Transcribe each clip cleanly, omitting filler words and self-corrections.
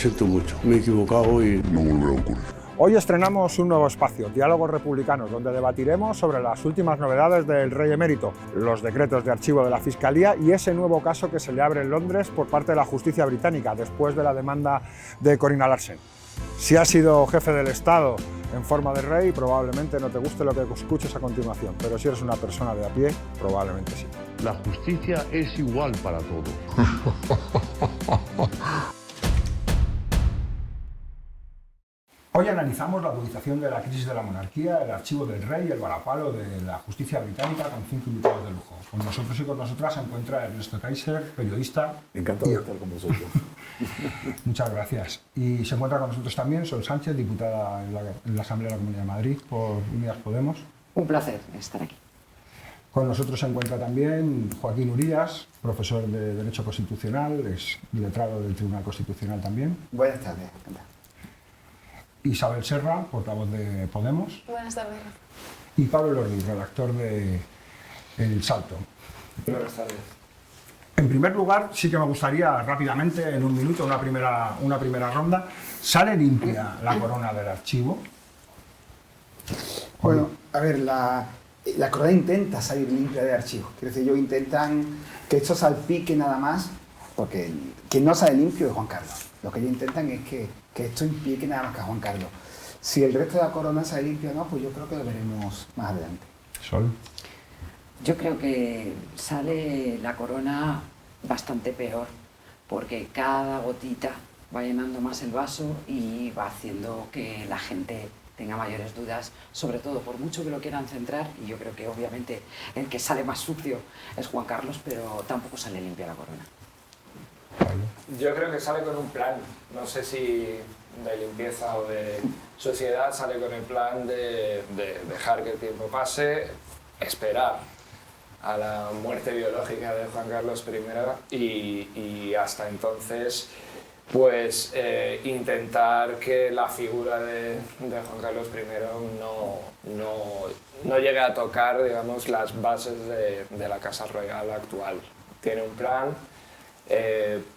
siento mucho, me he equivocado y no volverá a ocurrir. Hoy estrenamos un nuevo espacio, Diálogos Republicanos, donde debatiremos sobre las últimas novedades del Rey Emérito, los decretos de archivo de la Fiscalía y ese nuevo caso que se le abre en Londres por parte de la justicia británica después de la demanda de Corinna Larsen. Si has sido jefe del Estado en forma de rey, probablemente no te guste lo que escuches a continuación, pero si eres una persona de a pie, probablemente sí. La justicia es igual para todos. Hoy analizamos la agudización de la crisis de la monarquía, el archivo del rey y el varapalo de la justicia británica con 5 invitados de lujo. Con nosotros y con nosotras se encuentra Ernesto Kaiser, periodista. Encantado de estar con vosotros. Muchas gracias. Y se encuentra con nosotros también Sol Sánchez, diputada en la Asamblea de la Comunidad de Madrid por Unidas Podemos. Un placer estar aquí. Con nosotros se encuentra también Joaquín Urías, profesor de Derecho Constitucional, es letrado del Tribunal Constitucional también. Buenas tardes. Isabel Serra, portavoz de Podemos. Buenas tardes. Y Pablo Lordi, redactor de El Salto. Buenas tardes. En primer lugar, sí que me gustaría rápidamente, en un minuto, una primera ronda. ¿Sale limpia la corona del archivo? Bueno, a ver, la corona intenta salir limpia de archivo. Quiero decir, ellos intentan que esto salpique nada más, porque quien no sale limpio es Juan Carlos. Lo que ellos intentan es que esto implique nada más que a Juan Carlos. Si el resto de la corona sale limpio o no, pues yo creo que lo veremos más adelante. Sol. Yo creo que sale la corona bastante peor, porque cada gotita va llenando más el vaso y va haciendo que la gente tenga mayores dudas, sobre todo por mucho que lo quieran centrar, y yo creo que obviamente el que sale más sucio es Juan Carlos, pero tampoco sale limpia la corona. Yo creo que sale con un plan, no sé si de limpieza o de sociedad, sale con el plan de dejar que el tiempo pase, esperar a la muerte biológica de Juan Carlos I y hasta entonces pues intentar que la figura de Juan Carlos I no llegue a tocar, digamos, las bases de la Casa Real actual. Tiene un plan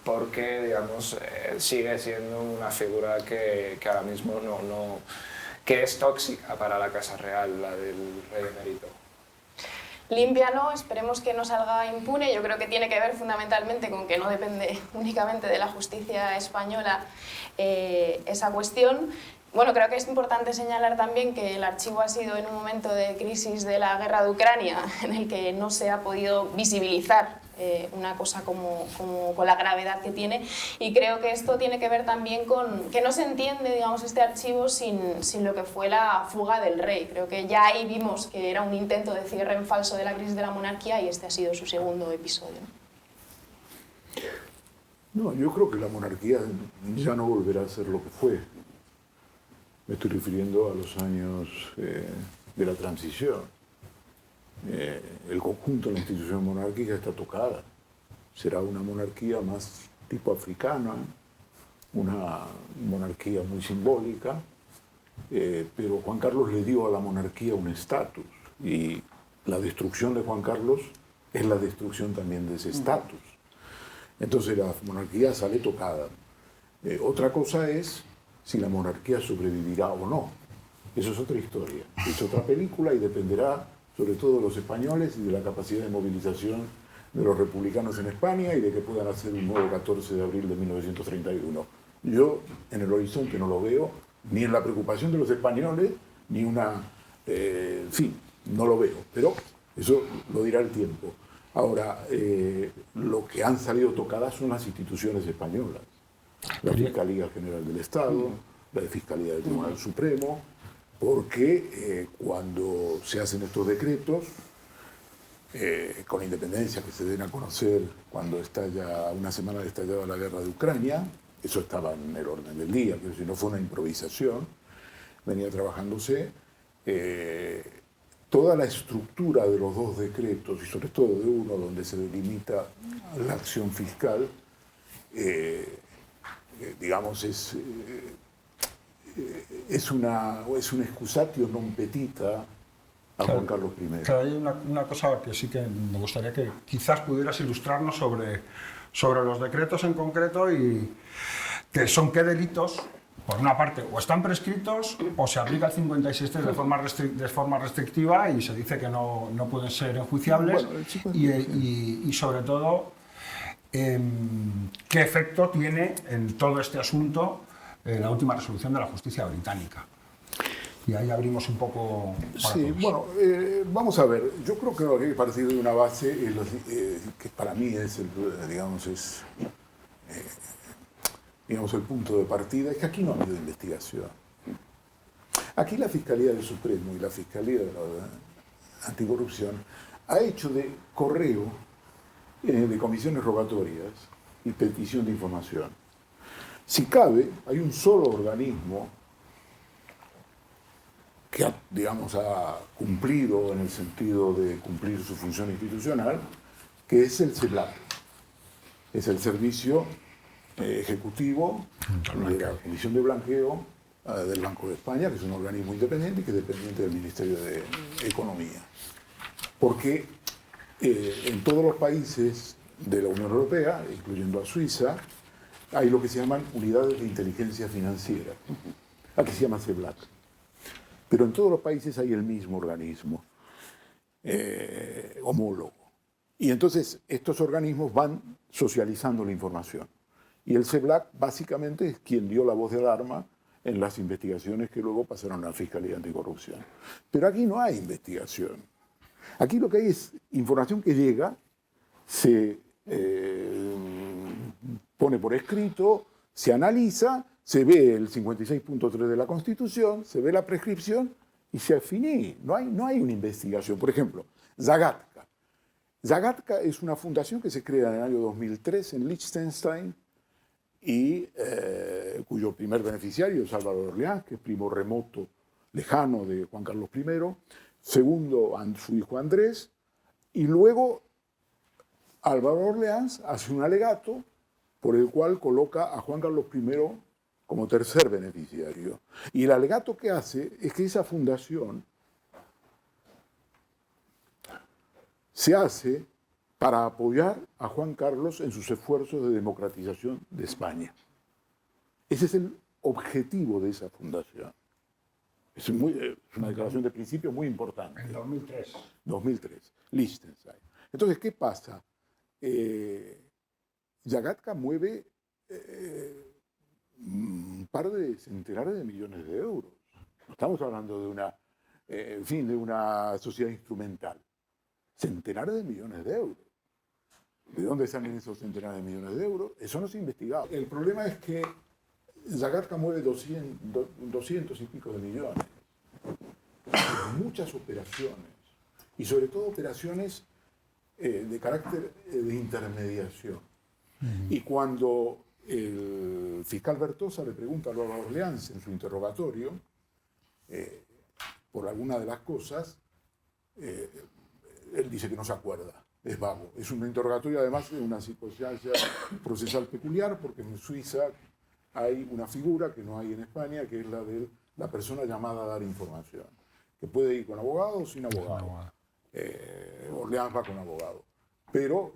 porque, digamos, sigue siendo una figura que ahora mismo que es tóxica para la Casa Real, la del Rey Emérito. Limpia no, esperemos que no salga impune. Yo creo que tiene que ver fundamentalmente con que no depende únicamente de la justicia española esa cuestión. Bueno, creo que es importante señalar también que el archivo ha sido en un momento de crisis de la guerra de Ucrania en el que no se ha podido visibilizar una cosa con la gravedad que tiene, y creo que esto tiene que ver también con que no se entiende, digamos, este archivo sin lo que fue la fuga del rey. Creo que ya ahí vimos que era un intento de cierre en falso de la crisis de la monarquía y este ha sido su segundo episodio. No, yo creo que la monarquía ya no volverá a ser lo que fue. Me estoy refiriendo a los años de la transición. El conjunto de la institución monárquica está tocada. Será una monarquía más tipo africana, una monarquía muy simbólica, pero Juan Carlos le dio a la monarquía un estatus y la destrucción de Juan Carlos es la destrucción también de ese estatus. Entonces la monarquía sale tocada. Otra cosa es si la monarquía sobrevivirá o no. Eso es otra historia, es otra película y dependerá sobre todo de los españoles y de la capacidad de movilización de los republicanos en España y de que puedan hacer un nuevo 14 de abril de 1931. Yo en el horizonte no lo veo, ni en la preocupación de los españoles, ni una... en fin, no lo veo, pero eso lo dirá el tiempo. Ahora, lo que han salido tocadas son las instituciones españolas. La Fiscalía General del Estado, la Fiscalía del Tribunal Supremo, porque cuando se hacen estos decretos, con independencia que se den a conocer cuando estalla, una semana de estallada la guerra de Ucrania, eso estaba en el orden del día, pero si no fue una improvisación, venía trabajándose toda la estructura de los dos decretos, y sobre todo de uno donde se delimita la acción fiscal, digamos, es un excusatio non petita a Juan Carlos I. Claro, hay una cosa que sí que me gustaría que quizás pudieras ilustrarnos sobre los decretos en concreto y que son qué delitos, por una parte, o están prescritos o se aplica el 56.3 de forma restrictiva y se dice que no pueden ser enjuiciables. Bueno, y sobre todo, qué efecto tiene en todo este asunto la última resolución de la justicia británica. Y ahí abrimos un poco para Sí, todos. bueno, vamos a ver. Yo creo que hay que partir de una base que para mí es el punto de partida, es que aquí no ha habido investigación. Aquí la Fiscalía del Supremo y la Fiscalía de la Anticorrupción ha hecho de correo, de comisiones rogatorias y petición de información. Si cabe, hay un solo organismo que ha cumplido en el sentido de cumplir su función institucional, que es el CEBLAC. Es el Servicio Ejecutivo de la Comisión de Blanqueo del Banco de España, que es un organismo independiente y que es dependiente del Ministerio de Economía. Porque en todos los países de la Unión Europea, incluyendo a Suiza, hay lo que se llaman unidades de inteligencia financiera. Aquí se llama CEBLAC. Pero en todos los países hay el mismo organismo homólogo. Y entonces estos organismos van socializando la información. Y el CEBLAC básicamente es quien dio la voz de alarma en las investigaciones que luego pasaron a la Fiscalía Anticorrupción. Pero aquí no hay investigación. Aquí lo que hay es información que llega, se pone por escrito, se analiza, se ve el 56.3 de la Constitución, se ve la prescripción y se finí. No hay una investigación. Por ejemplo, Zagatka. Zagatka es una fundación que se crea en el año 2003 en Liechtenstein y cuyo primer beneficiario es Álvaro Orleans, que es primo remoto, lejano de Juan Carlos I. Segundo, su hijo Andrés. Y luego Álvaro Orleans hace un alegato por el cual coloca a Juan Carlos I como tercer beneficiario. Y el alegato que hace es que esa fundación se hace para apoyar a Juan Carlos en sus esfuerzos de democratización de España. Ese es el objetivo de esa fundación. Es una declaración de principio muy importante. En 2003. 2003, Liechtenstein. Entonces, ¿qué pasa? Zagatka mueve un par de centenares de millones de euros. No estamos hablando de una sociedad instrumental. Centenares de millones de euros. ¿De dónde salen esos centenares de millones de euros? Eso no se ha investigado. El problema es que Zagatka mueve 200 y pico de millones. Muchas operaciones. Y sobre todo operaciones de carácter de intermediación. Y cuando el fiscal Bertosa le pregunta a Álvaro Orleans en su interrogatorio por alguna de las cosas, él dice que no se acuerda, es vago. Es un interrogatorio además de una circunstancia procesal peculiar, porque en Suiza hay una figura que no hay en España, que es la de la persona llamada a dar información, que puede ir con abogado o sin abogado. Orleans va con abogado. Pero,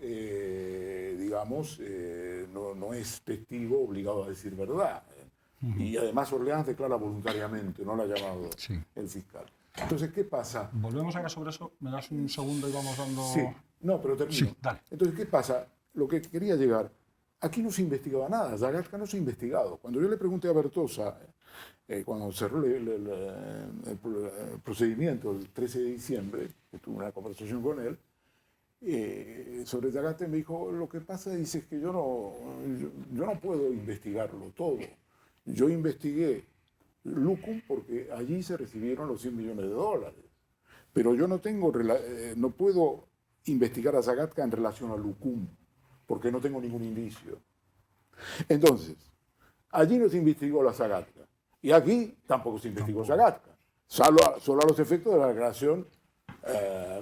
no es testigo obligado a decir verdad. Y además Orleans declara voluntariamente, no la ha llamado el fiscal. Entonces, ¿qué pasa? Volvemos acá sobre eso. ¿Me das un segundo y vamos dando...? Sí, no, pero termino. Sí, dale. Entonces, ¿qué pasa? Lo que quería llegar, aquí no se investigaba nada, Zagatka no se ha investigado. Cuando yo le pregunté a Bertosa, cuando cerró el procedimiento el 13 de diciembre, que tuve una conversación con él, sobre Zagatka, me dijo, lo que pasa dice, es que yo no puedo investigarlo todo. Yo investigué Lucum porque allí se recibieron los 100 millones de dólares. Pero yo no puedo investigar a Zagatka en relación a Lucum, porque no tengo ningún indicio. Entonces, allí no se investigó la Zagatka. Y aquí tampoco se investigó Zagatka. Solo a los efectos de la declaración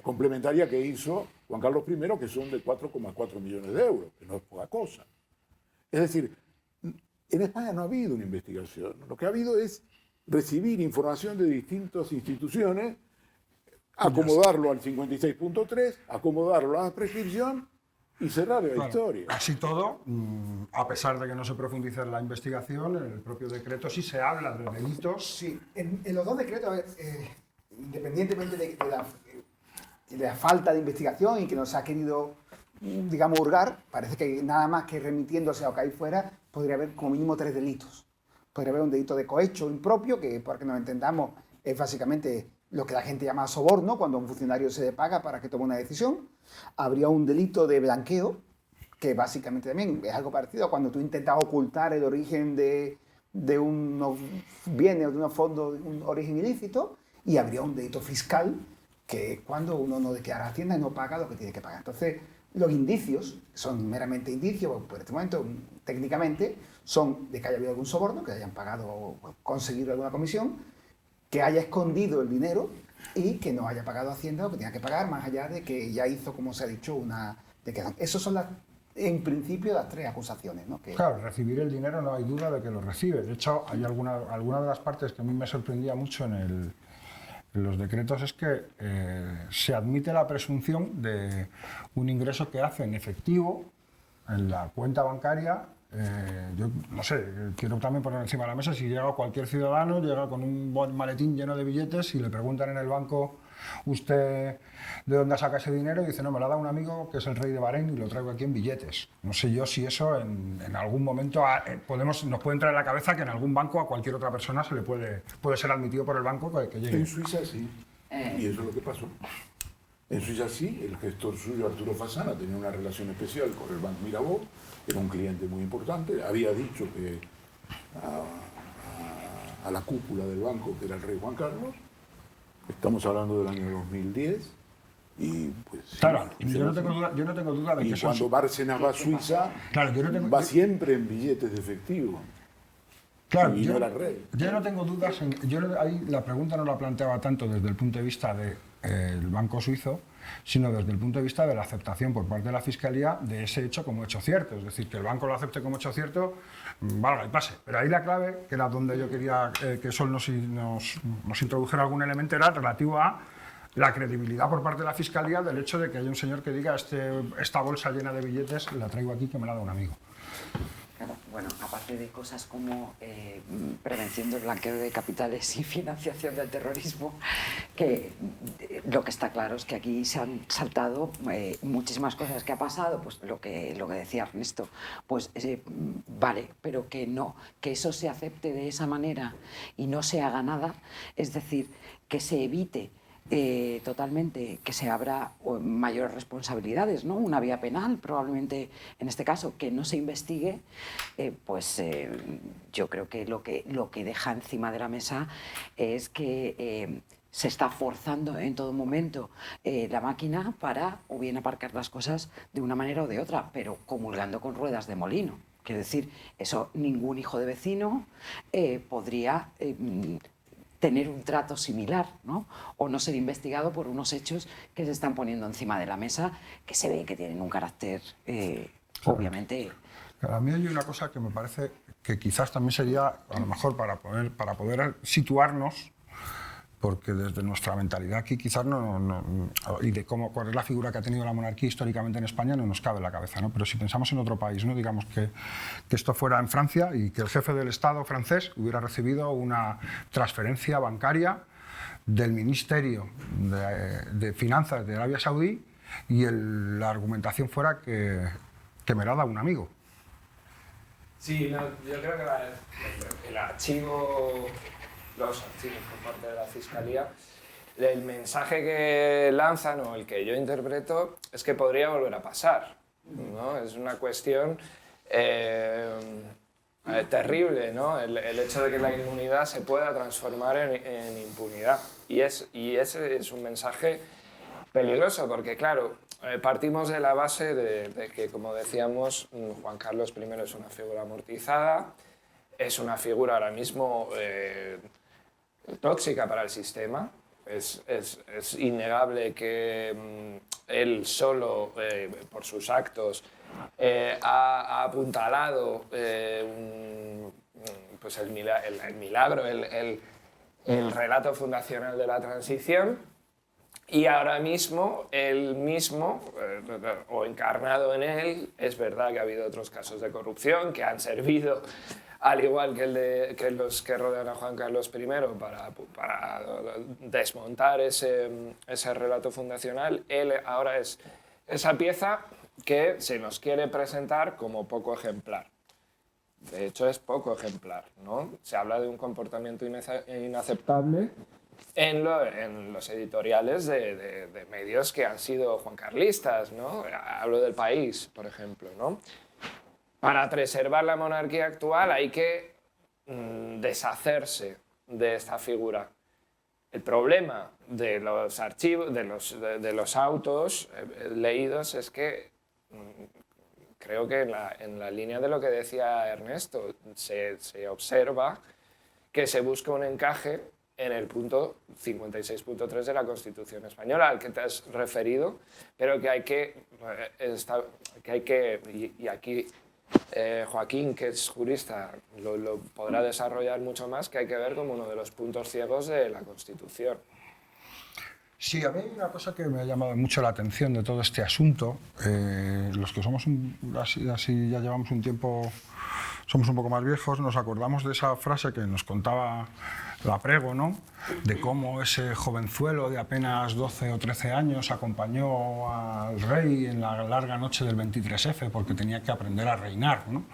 complementaria que hizo Juan Carlos I, que son de 4,4 millones de euros, que no es poca cosa. Es decir, en España no ha habido una investigación. Lo que ha habido es recibir información de distintas instituciones, acomodarlo al 56.3, acomodarlo a la prescripción y cerrar la historia. Así todo, a pesar de que no se profundice en la investigación, en el propio decreto sí se habla de delitos. Sí, en los dos decretos, a ver, independientemente de la falta de investigación y que nos ha querido, digamos, hurgar, parece que nada más que remitiéndose a lo que hay fuera, podría haber como mínimo 3 delitos. Podría haber un delito de cohecho impropio, que, para que nos entendamos, es básicamente lo que la gente llama soborno, cuando a un funcionario se le paga para que tome una decisión. Habría un delito de blanqueo, que básicamente también es algo parecido a cuando tú intentas ocultar el origen de unos bienes o de unos fondos de un origen ilícito. Y habría un delito fiscal, que es cuando uno no declara a Hacienda y no paga lo que tiene que pagar. Entonces, los indicios, son meramente indicios, por este momento, técnicamente, son de que haya habido algún soborno, que hayan pagado o conseguido alguna comisión, que haya escondido el dinero y que no haya pagado a Hacienda lo que tenía que pagar, más allá de que ya hizo, como se ha dicho, una declaración. Esas son en principio las 3 acusaciones, ¿no? Claro, recibir el dinero no hay duda de que lo recibe. De hecho, hay alguna de las partes que a mí me sorprendía mucho en los decretos es que se admite la presunción de un ingreso que hace en efectivo en la cuenta bancaria. Yo no sé, quiero también poner encima de la mesa, si llega cualquier ciudadano, llega con un buen maletín lleno de billetes y le preguntan en el banco, ¿usted de dónde saca ese dinero? Y dice, no, me lo ha dado un amigo que es el rey de Bahrein y lo traigo aquí en billetes. No sé yo si eso en algún momento nos puede entrar en la cabeza que en algún banco a cualquier otra persona se le puede ser admitido por el banco que llegue. En Suiza sí, y eso es lo que pasó. En Suiza sí, el gestor suyo, Arturo Fasana, tenía una relación especial con el Banco Mirabeau, era un cliente muy importante, había dicho que a la cúpula del banco, que era el rey Juan Carlos, estamos hablando del año 2010, y pues... Claro, yo no tengo duda de que eso... Y cuando Bárcenas va a Suiza, claro, va siempre en billetes de efectivo. Claro, y no era rey. Yo no tengo dudas, ahí la pregunta no la planteaba tanto desde el punto de vista del banco suizo, sino desde el punto de vista de la aceptación por parte de la Fiscalía de ese hecho como hecho cierto. Es decir, que el banco lo acepte como hecho cierto, valga y pase. Pero ahí la clave, que era donde yo quería que Sol nos introdujera algún elemento, era relativo a la credibilidad por parte de la Fiscalía del hecho de que haya un señor que diga esta bolsa llena de billetes la traigo aquí que me la ha dado un amigo. Claro, bueno, aparte de cosas como prevención del blanqueo de capitales y financiación del terrorismo, que lo que está claro es que aquí se han saltado muchísimas cosas que ha pasado, pues lo que decía Ernesto, pues vale, pero que eso se acepte de esa manera y no se haga nada, es decir, que se evite totalmente que se abra mayores responsabilidades, ¿no? Una vía penal, probablemente en este caso, que no se investigue, yo creo que lo que deja encima de la mesa es que se está forzando en todo momento la máquina para o bien aparcar las cosas de una manera o de otra, pero comulgando con ruedas de molino. Quiero decir, eso ningún hijo de vecino podría tener un trato similar, ¿no? O no ser investigado por unos hechos que se están poniendo encima de la mesa, que se ve que tienen un carácter, obviamente... A mí hay una cosa que me parece que quizás también sería, a lo mejor para poder situarnos, porque desde nuestra mentalidad aquí quizás y de cuál es la figura que ha tenido la monarquía históricamente en España no nos cabe en la cabeza, ¿no? Pero si pensamos en otro país, ¿no? Digamos que esto fuera en Francia y que el jefe del Estado francés hubiera recibido una transferencia bancaria del Ministerio de Finanzas de Arabia Saudí y la argumentación fuera que me la da un amigo. Sí, no, yo creo que el archivo... los archivos por parte de la Fiscalía, el mensaje que lanzan, o el que yo interpreto, es que podría volver a pasar, ¿no? Es una cuestión terrible, ¿no? El hecho de que la inmunidad se pueda transformar en impunidad. Y ese es un mensaje peligroso, porque claro, partimos de la base de que, como decíamos, Juan Carlos I es una figura amortizada, es una figura ahora mismo tóxica para el sistema. Es innegable que él solo, por sus actos, ha apuntalado pues el milagro, el relato fundacional de la transición, Y ahora mismo, él mismo, o encarnado en él, es verdad que ha habido otros casos de corrupción que han servido, al igual que los que rodean a Juan Carlos I, para desmontar ese relato fundacional. Él ahora es esa pieza que se nos quiere presentar como poco ejemplar. De hecho, es poco ejemplar, ¿no? Se habla de un comportamiento inaceptable en los editoriales de medios que han sido juancarlistas, ¿no? Hablo del País, por ejemplo, ¿no? Para preservar la monarquía actual hay que deshacerse de esta figura. El problema de los archivos, de los autos leídos es que creo que en la línea de lo que decía Ernesto, se observa que se busca un encaje en el punto 56.3 de la Constitución española, al que te has referido, pero que hay que y aquí Joaquín, que es jurista, lo podrá desarrollar mucho más, que hay que ver como uno de los puntos ciegos de la Constitución. Sí, a mí hay una cosa que me ha llamado mucho la atención de todo este asunto. Los que somos así ya llevamos un tiempo, somos un poco más viejos, nos acordamos de esa frase que nos contaba Laprego, ¿no? De cómo ese jovenzuelo de apenas 12 o 13 años acompañó al rey en la larga noche del 23F porque tenía que aprender a reinar, ¿no?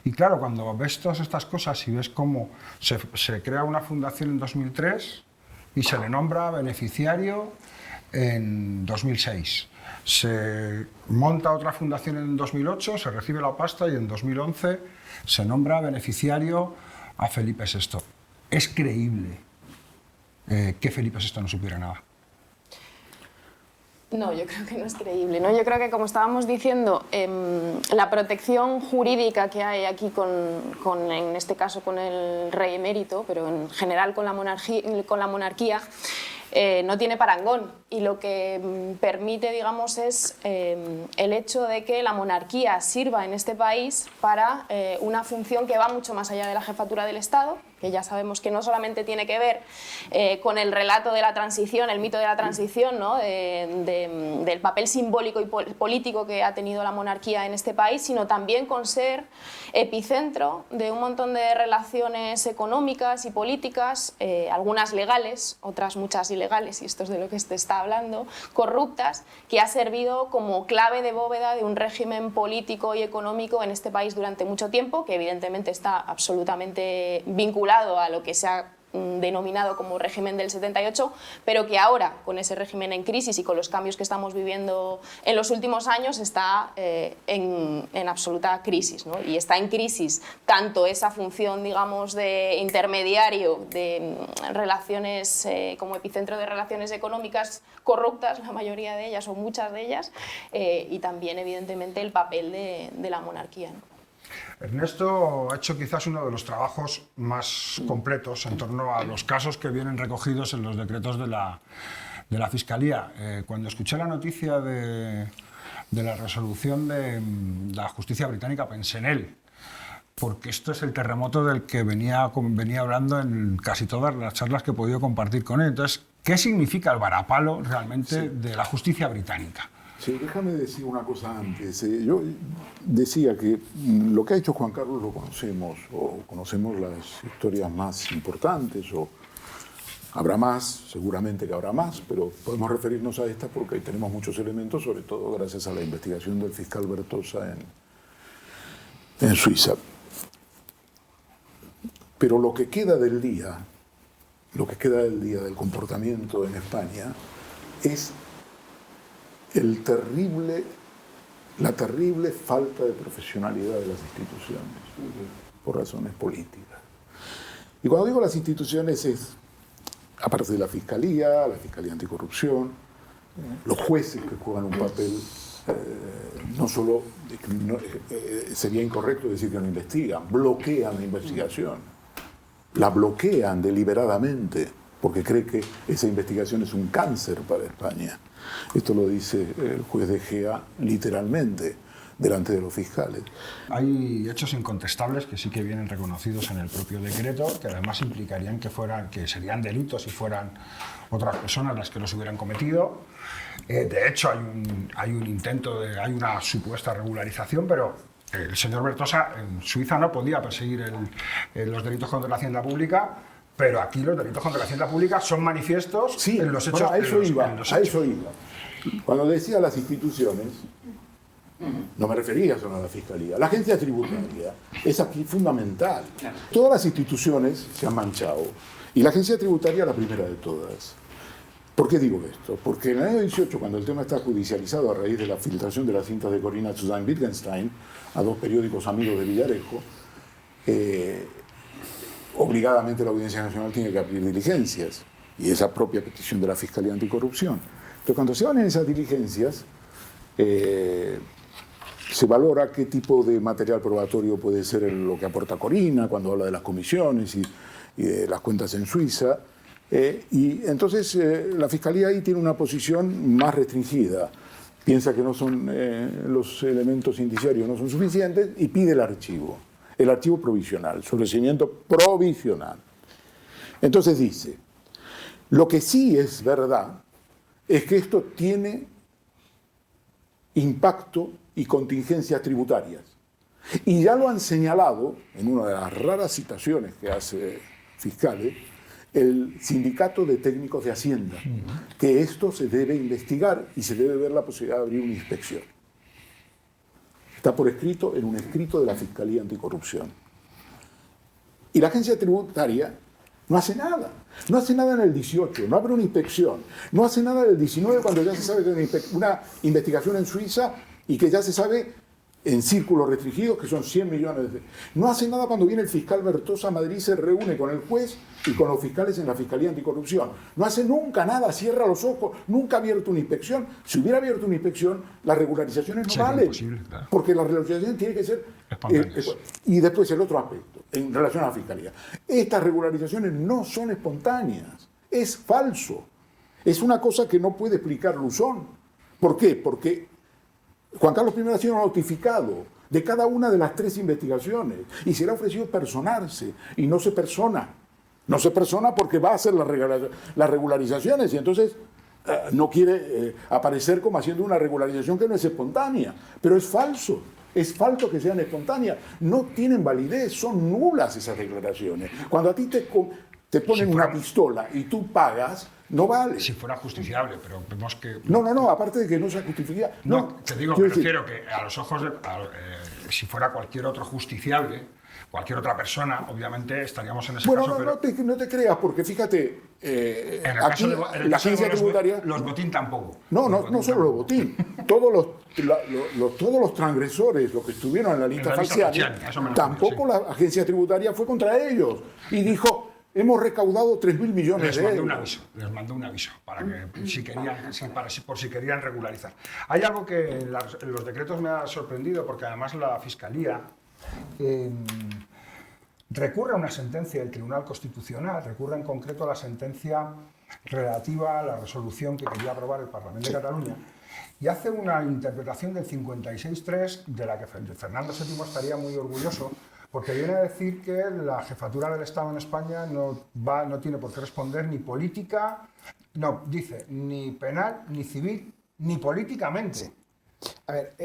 Y claro, cuando ves todas estas cosas y ves cómo se crea una fundación en 2003 y se le nombra beneficiario en 2006. Se monta otra fundación en 2008, se recibe la pasta y en 2011 se nombra beneficiario a Felipe VI. Es creíble que Felipe VI no supiera nada. No, yo creo que no es creíble, ¿no? Yo creo que, como estábamos diciendo, la protección jurídica que hay aquí, en este caso con el rey emérito, pero en general con la monarquía, no tiene parangón. Y lo que permite, digamos, es el hecho de que la monarquía sirva en este país para una función que va mucho más allá de la jefatura del Estado, que ya sabemos que no solamente tiene que ver con el relato de la transición, el mito de la transición, ¿no? Del papel simbólico y político que ha tenido la monarquía en este país, sino también con ser epicentro de un montón de relaciones económicas y políticas, algunas legales, otras muchas ilegales, y esto es de lo que se está hablando, corruptas, que ha servido como clave de bóveda de un régimen político y económico en este país durante mucho tiempo, que evidentemente está absolutamente vinculado a lo que se ha denominado como régimen del 78, pero que ahora, con ese régimen en crisis y con los cambios que estamos viviendo en los últimos años, está en absoluta crisis, ¿no? Y está en crisis tanto esa función, digamos, de intermediario de relaciones, como epicentro de relaciones económicas corruptas, la mayoría de ellas o muchas de ellas, y también, evidentemente, el papel de la monarquía, ¿no? Ernesto ha hecho quizás uno de los trabajos más completos en torno a los casos que vienen recogidos en los decretos de la Fiscalía. Cuando escuché la noticia de la resolución de la justicia británica, pensé en él, porque esto es el terremoto del que venía hablando en casi todas las charlas que he podido compartir con él. Entonces, ¿qué significa el varapalo realmente de la justicia británica? Sí, déjame decir una cosa antes. Yo decía que lo que ha hecho Juan Carlos lo conocemos, o conocemos las historias más importantes, o habrá más, seguramente que habrá más, pero podemos referirnos a esta porque ahí tenemos muchos elementos, sobre todo gracias a la investigación del fiscal Bertosa en Suiza. Pero lo que queda del día del comportamiento en España es la terrible falta de profesionalidad de las instituciones, por razones políticas. Y cuando digo las instituciones es, aparte de la Fiscalía Anticorrupción, los jueces que juegan un papel, no solo, sería incorrecto decir que no investigan, bloquean la investigación, la bloquean deliberadamente, porque cree que esa investigación es un cáncer para España. Esto lo dice el juez de Gea literalmente. delante de los fiscales. Hay hechos incontestables que sí que vienen reconocidos en el propio decreto, que además implicarían que serían delitos si fueran otras personas las que los hubieran cometido. De hecho, hay una supuesta regularización, pero el señor Bertosa en Suiza no podía perseguir los delitos contra la hacienda pública, pero aquí los delitos contra la hacienda pública son manifiestos en los hechos. A eso iba. Cuando decía las instituciones, no me refería solo a la Fiscalía. La agencia tributaria es aquí fundamental. Todas las instituciones se han manchado y la agencia tributaria la primera de todas. ¿Por qué digo esto? Porque en el año 18, cuando el tema está judicializado a raíz de la filtración de las cintas de Corinna Susan Wittgenstein a 2 periódicos amigos de Villarejo, obligadamente la Audiencia Nacional tiene que abrir diligencias, y esa propia petición de la Fiscalía Anticorrupción. Entonces, cuando se van en esas diligencias, se valora qué tipo de material probatorio puede ser lo que aporta Corinna cuando habla de las comisiones y de las cuentas en Suiza. Y entonces la Fiscalía ahí tiene una posición más restringida. Piensa que no son los elementos indiciarios no son suficientes y pide el archivo provisional, sobreseimiento provisional. Entonces dice, lo que sí es verdad es que esto tiene impacto y contingencias tributarias. Y ya lo han señalado, en una de las raras citaciones que hace Fiscales, el Sindicato de Técnicos de Hacienda, que esto se debe investigar y se debe ver la posibilidad de abrir una inspección. Está por escrito en un escrito de la Fiscalía Anticorrupción. Y la agencia tributaria no hace nada. No hace nada en el 18, no abre una inspección. No hace nada en el 19 cuando ya se sabe que hay una investigación en Suiza y que ya se sabe en círculos restringidos que son 100 millones de... No hace nada cuando viene el fiscal Bertosa a Madrid, se reúne con el juez y con los fiscales en la Fiscalía Anticorrupción. No hace nunca nada, cierra los ojos, nunca ha abierto una inspección. Si hubiera abierto una inspección, las regularizaciones no valen. Claro. Porque las regularizaciones tienen que ser... y después el otro aspecto, en relación a la Fiscalía. Estas regularizaciones no son espontáneas, es falso. Es una cosa que no puede explicar Luzón. ¿Por qué? Porque Juan Carlos I ha sido notificado de cada una de las 3 investigaciones y se le ha ofrecido personarse y no se persona. No se persona porque va a hacer las regularizaciones y entonces no quiere aparecer como haciendo una regularización que no es espontánea. Pero es falso. Es falso que sean espontáneas. No tienen validez, son nulas esas declaraciones. Cuando a ti te ponen una pistola y tú pagas, no vale. Si fuera justiciable, pero vemos que... No, aparte de que no sea justificable... No, te digo, me refiero que a los ojos si fuera cualquier otro justiciable, cualquier otra persona, obviamente estaríamos en ese caso... Bueno, no te creas, porque fíjate, en el aquí caso de, la agencia tributaria... Los botín tampoco. No solo los botín. Todos los transgresores, los que estuvieron en la lista falciani, tampoco la agencia tributaria fue contra ellos. Y dijo... Hemos recaudado 3.000 millones de euros. Les mandó un aviso para que por si querían regularizar. Hay algo que en los decretos me ha sorprendido, porque además la Fiscalía recurre a una sentencia del Tribunal Constitucional, recurre en concreto a la sentencia relativa a la resolución que quería aprobar el Parlamento de Cataluña, y hace una interpretación del 56.3 de la que Fernando VII estaría muy orgulloso, porque viene a decir que la jefatura del Estado en España no tiene por qué responder ni política, ni penal, ni civil, ni políticamente. Sí. A ver,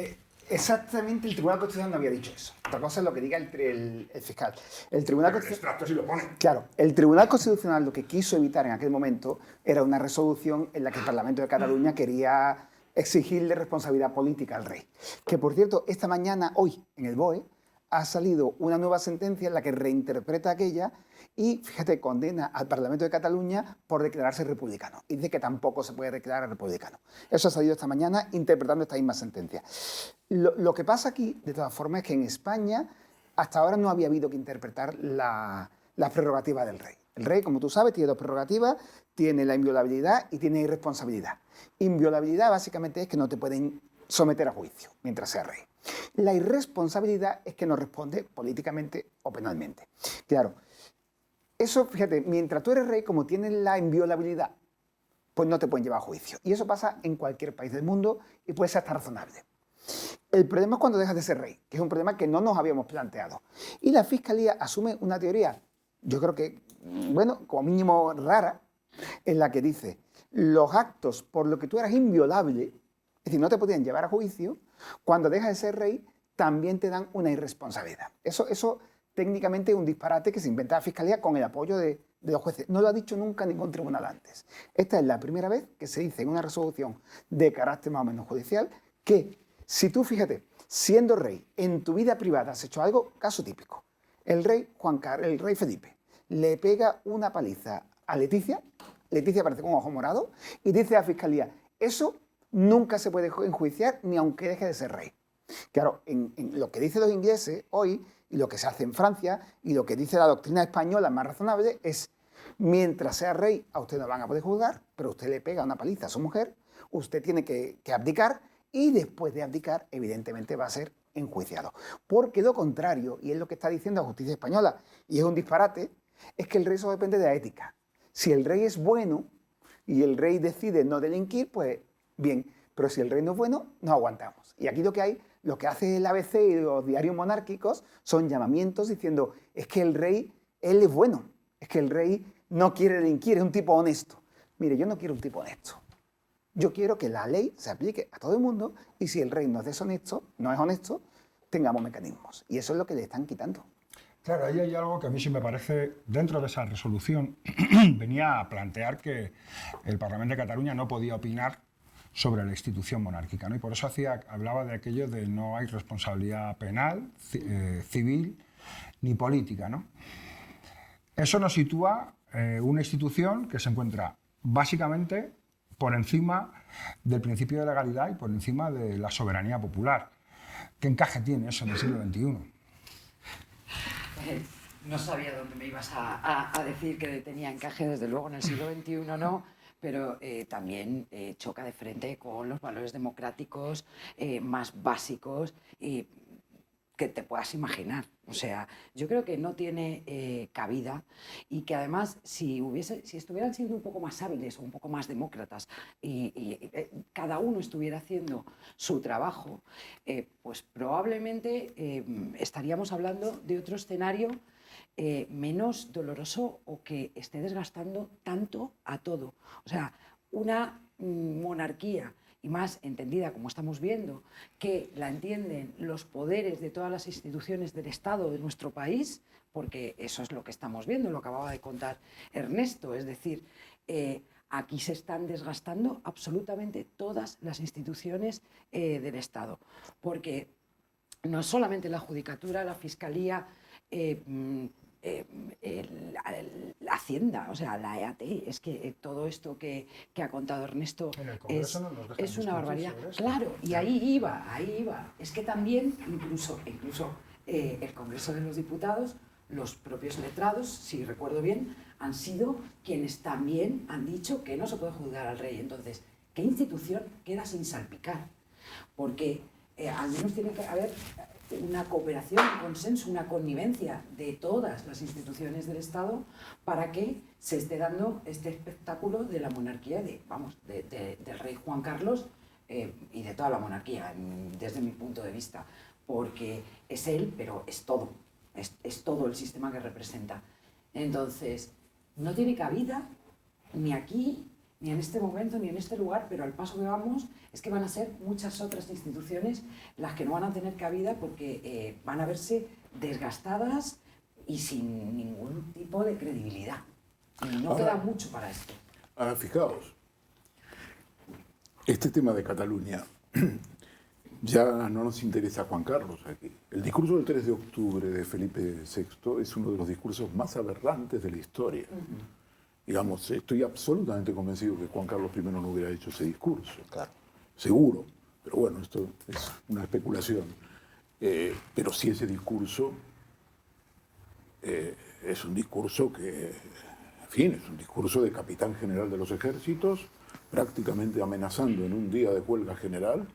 exactamente el Tribunal Constitucional no había dicho eso. Otra cosa es lo que diga el fiscal. El Tribunal Constitucional... sí lo pone. Claro, el Tribunal Constitucional lo que quiso evitar en aquel momento era una resolución en la que el Parlamento de Cataluña quería exigirle responsabilidad política al rey. Que, por cierto, esta mañana, hoy, en el BOE, ha salido una nueva sentencia en la que reinterpreta aquella y, fíjate, condena al Parlamento de Cataluña por declararse republicano. Y dice que tampoco se puede declarar republicano. Eso ha salido esta mañana interpretando esta misma sentencia. Lo que pasa aquí, de todas formas, es que en España hasta ahora no había habido que interpretar la prerrogativa del rey. El rey, como tú sabes, tiene 2 prerrogativas, tiene la inviolabilidad y tiene irresponsabilidad. Inviolabilidad básicamente es que no te pueden someter a juicio mientras sea rey. La irresponsabilidad es que no responde políticamente o penalmente. Claro, eso, fíjate, mientras tú eres rey, como tienes la inviolabilidad, pues no te pueden llevar a juicio. Y eso pasa en cualquier país del mundo y puede ser hasta razonable. El problema es cuando dejas de ser rey, que es un problema que no nos habíamos planteado. Y la Fiscalía asume una teoría, yo creo que, bueno, como mínimo rara, en la que dice, los actos por los que tú eras inviolable, es decir, no te podían llevar a juicio, cuando dejas de ser rey, también te dan una irresponsabilidad. Eso técnicamente es un disparate que se inventa la Fiscalía con el apoyo de los jueces. No lo ha dicho nunca ningún tribunal antes. Esta es la primera vez que se dice en una resolución de carácter más o menos judicial que si tú, fíjate, siendo rey, en tu vida privada has hecho algo, caso típico, el rey Felipe le pega una paliza a Leticia aparece con un ojo morado y dice a la Fiscalía, eso nunca se puede enjuiciar ni aunque deje de ser rey. Claro, en lo que dicen los ingleses hoy y lo que se hace en Francia y lo que dice la doctrina española más razonable es, mientras sea rey a usted no van a poder juzgar, pero usted le pega una paliza a su mujer, usted tiene que abdicar y después de abdicar evidentemente va a ser enjuiciado. Porque lo contrario, y es lo que está diciendo la justicia española, y es un disparate, es que el rey solo depende de la ética. Si el rey es bueno y el rey decide no delinquir, pues bien, pero si el rey no es bueno, no aguantamos. Y aquí lo que hace el ABC y los diarios monárquicos son llamamientos diciendo, es que el rey, él es bueno, es que el rey no quiere delinquir, es un tipo honesto. Mire, yo no quiero un tipo honesto. Yo quiero que la ley se aplique a todo el mundo y si el rey no es deshonesto, no es honesto, tengamos mecanismos. Y eso es lo que le están quitando. Claro, ahí hay algo que a mí sí me parece, dentro de esa resolución, venía a plantear que el Parlamento de Cataluña no podía opinar sobre la institución monárquica, ¿no? Y por eso hablaba de aquello de no hay responsabilidad penal, civil ni política, ¿no? Eso nos sitúa una institución que se encuentra básicamente por encima del principio de legalidad y por encima de la soberanía popular. ¿Qué encaje tiene eso en el siglo XXI? No sabía dónde me ibas a decir que tenía encaje, desde luego en el siglo XXI no, pero también choca de frente con los valores democráticos más básicos que te puedas imaginar. O sea, yo creo que no tiene cabida y que además si estuvieran siendo un poco más hábiles o un poco más demócratas y cada uno estuviera haciendo su trabajo, pues probablemente estaríamos hablando de otro escenario menos doloroso o que esté desgastando tanto a todo. O sea, una monarquía, y más entendida como estamos viendo, que la entienden los poderes de todas las instituciones del Estado de nuestro país, porque eso es lo que estamos viendo, lo acababa de contar Ernesto, es decir, aquí se están desgastando absolutamente todas las instituciones del Estado, porque no es solamente la Judicatura, la Fiscalía, la Hacienda, o sea, la EAT, es que todo esto que ha contado Ernesto es una barbaridad. Claro, y ahí iba. Es que también, incluso el Congreso de los Diputados, los propios letrados, si recuerdo bien, han sido quienes también han dicho que no se puede juzgar al rey. Entonces, ¿qué institución queda sin salpicar? Porque al menos tiene que haber una cooperación, un consenso, una connivencia de todas las instituciones del Estado para que se esté dando este espectáculo de la monarquía, del rey Juan Carlos y de toda la monarquía, desde mi punto de vista, porque es él, pero es todo, es todo el sistema que representa. Entonces, no tiene cabida ni aquí, ni en este momento, ni en este lugar, pero al paso que vamos es que van a ser muchas otras instituciones las que no van a tener cabida porque van a verse desgastadas y sin ningún tipo de credibilidad. Y no queda mucho para esto. Ahora, fijaos, este tema de Cataluña ya no nos interesa a Juan Carlos aquí. El discurso del 3 de octubre de Felipe VI es uno de los discursos más aberrantes de la historia. Digamos, estoy absolutamente convencido que Juan Carlos I no hubiera hecho ese discurso. Claro. Seguro. Pero bueno, esto es una especulación. Pero sí ese discurso es un discurso que, en fin, es un discurso de capitán general de los ejércitos, prácticamente amenazando en un día de huelga general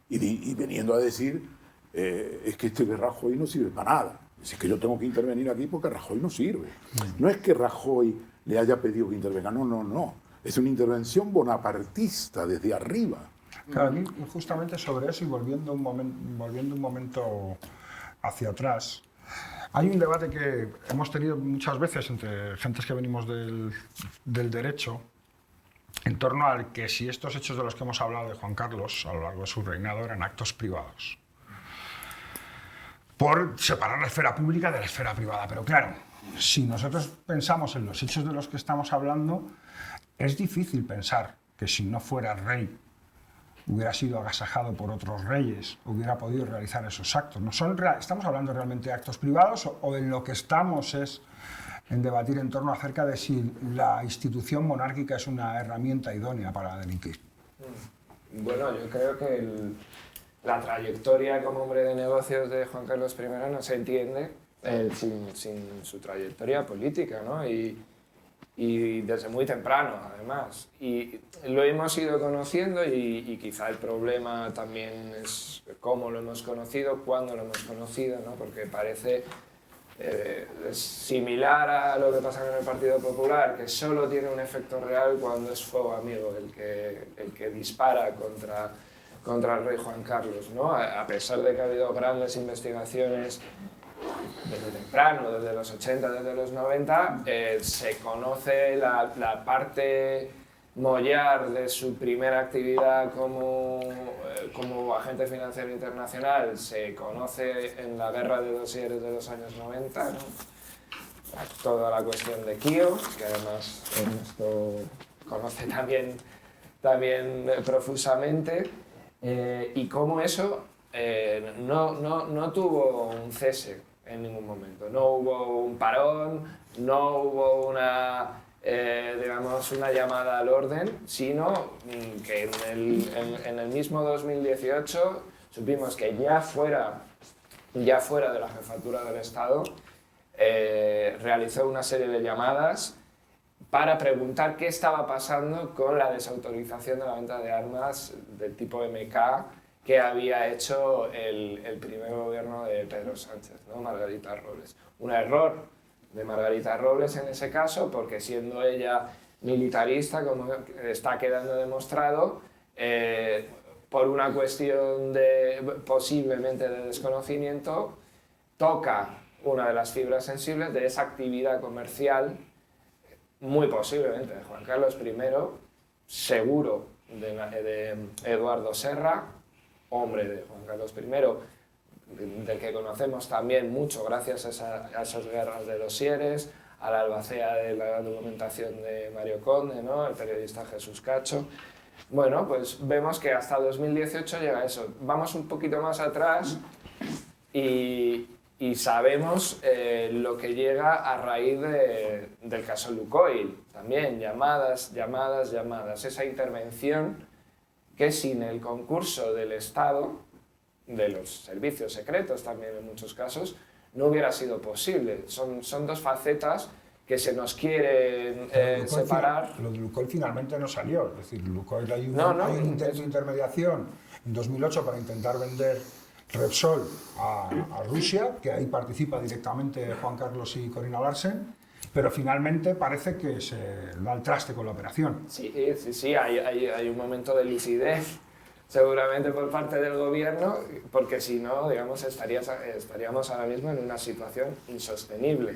y veniendo a decir es que Rajoy no sirve para nada. Es que yo tengo que intervenir aquí porque Rajoy no sirve. No es que Rajoy le haya pedido que intervenga, no. Es una intervención bonapartista desde arriba. Claro, a mí justamente sobre eso y volviendo un momento hacia atrás, hay un debate que hemos tenido muchas veces entre gentes que venimos del derecho en torno al que si estos hechos de los que hemos hablado de Juan Carlos a lo largo de su reinado eran actos privados, por separar la esfera pública de la esfera privada. Pero claro, si nosotros pensamos en los hechos de los que estamos hablando, es difícil pensar que si no fuera rey hubiera sido agasajado por otros reyes, hubiera podido realizar esos actos. ¿Estamos hablando realmente de actos privados o en lo que estamos es en debatir en torno acerca de si la institución monárquica es una herramienta idónea para delinquir? Bueno, yo creo que la trayectoria como hombre de negocios de Juan Carlos I no se entiende sin su trayectoria política, ¿no? Y desde muy temprano, además. Y lo hemos ido conociendo y quizá el problema también es cómo lo hemos conocido, cuándo lo hemos conocido, ¿no? Porque parece similar a lo que pasa en el Partido Popular, que solo tiene un efecto real cuando es fuego amigo el que dispara contra el rey Juan Carlos, ¿no? A pesar de que ha habido grandes investigaciones desde temprano, desde los 80, desde los 90, se conoce la parte mollar de su primera actividad como agente financiero internacional, se conoce en la guerra de dosieres de los años 90, ¿no? Toda la cuestión de Kio, que además esto conoce también profusamente, y cómo eso no tuvo un cese en ningún momento. No hubo un parón, no hubo una llamada al orden, sino que en el mismo 2018 supimos que ya fuera de la jefatura del Estado, realizó una serie de llamadas para preguntar qué estaba pasando con la desautorización de la venta de armas del tipo MK que había hecho el primer gobierno de Pedro Sánchez, ¿no? Margarita Robles. Un error de Margarita Robles en ese caso, porque siendo ella militarista, como está quedando demostrado, por una cuestión posiblemente de desconocimiento, toca una de las fibras sensibles de esa actividad comercial, muy posiblemente de Juan Carlos I, seguro de Eduardo Serra, hombre de Juan Carlos I, del que conocemos también mucho gracias a esas guerras de dosieres, a la albacea de la documentación de Mario Conde, ¿no? El periodista Jesús Cacho. Bueno, pues vemos que hasta 2018 llega eso. Vamos un poquito más atrás y sabemos lo que llega a raíz del caso Lukoil. También llamadas. Esa intervención que sin el concurso del Estado, de los servicios secretos también en muchos casos, no hubiera sido posible. Son dos facetas que se nos quieren separar. Lo de Lukoil finalmente no salió. Es decir, Lukoil hay un intento de intermediación en 2008 para intentar vender Repsol a Rusia, que ahí participa directamente Juan Carlos y Corina Larsen, pero finalmente parece que se da al traste con la operación. Sí, hay un momento de lucidez seguramente por parte del gobierno, porque si no, digamos, estaríamos ahora mismo en una situación insostenible.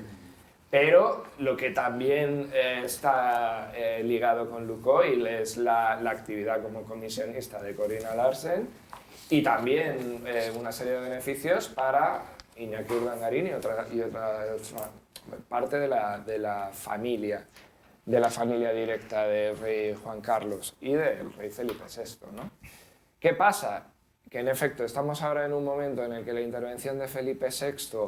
Pero lo que también está ligado con Lukoil es la actividad como comisionista de Corina Larsen y también una serie de beneficios para Iñaki Urdangarín y otra parte de la familia directa del rey Juan Carlos y del rey Felipe VI, ¿no? ¿Qué pasa? Que en efecto estamos ahora en un momento en el que la intervención de Felipe VI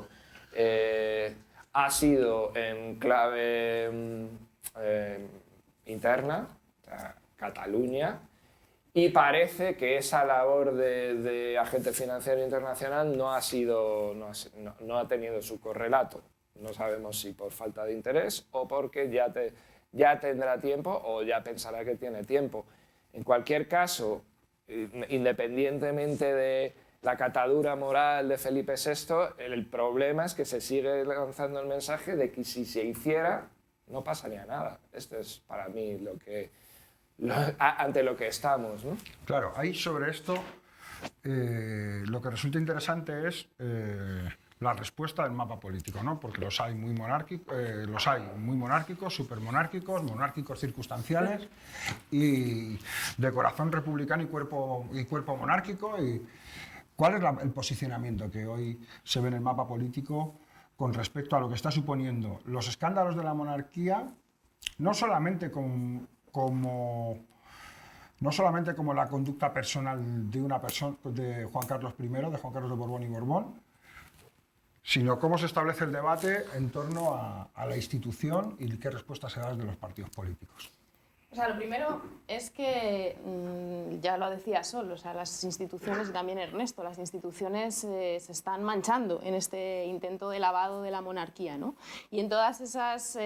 ha sido en clave interna, o sea, Cataluña, y parece que esa labor de agente financiero internacional no ha tenido su correlato. No sabemos si por falta de interés o porque ya tendrá tiempo o ya pensará que tiene tiempo. En cualquier caso, independientemente de la catadura moral de Felipe VI, el problema es que se sigue lanzando el mensaje de que si se hiciera no pasaría nada. Esto es para mí ante lo que estamos, ¿no? Claro, ahí sobre esto lo que resulta interesante es la respuesta del mapa político, ¿no? Porque los hay muy monárquicos, supermonárquicos, monárquicos circunstanciales y de corazón republicano y cuerpo monárquico. Y ¿cuál es el posicionamiento que hoy se ve en el mapa político con respecto a lo que está suponiendo los escándalos de la monarquía, no solamente como la conducta personal de una persona, de Juan Carlos I, de Juan Carlos de Borbón y Borbón, sino cómo se establece el debate en torno a la institución y qué respuesta se da desde los partidos políticos? O sea, lo primero es que, ya lo decía Sol, o sea, las instituciones, y también Ernesto, las instituciones se están manchando en este intento de lavado de la monarquía, ¿no? Y en todas esas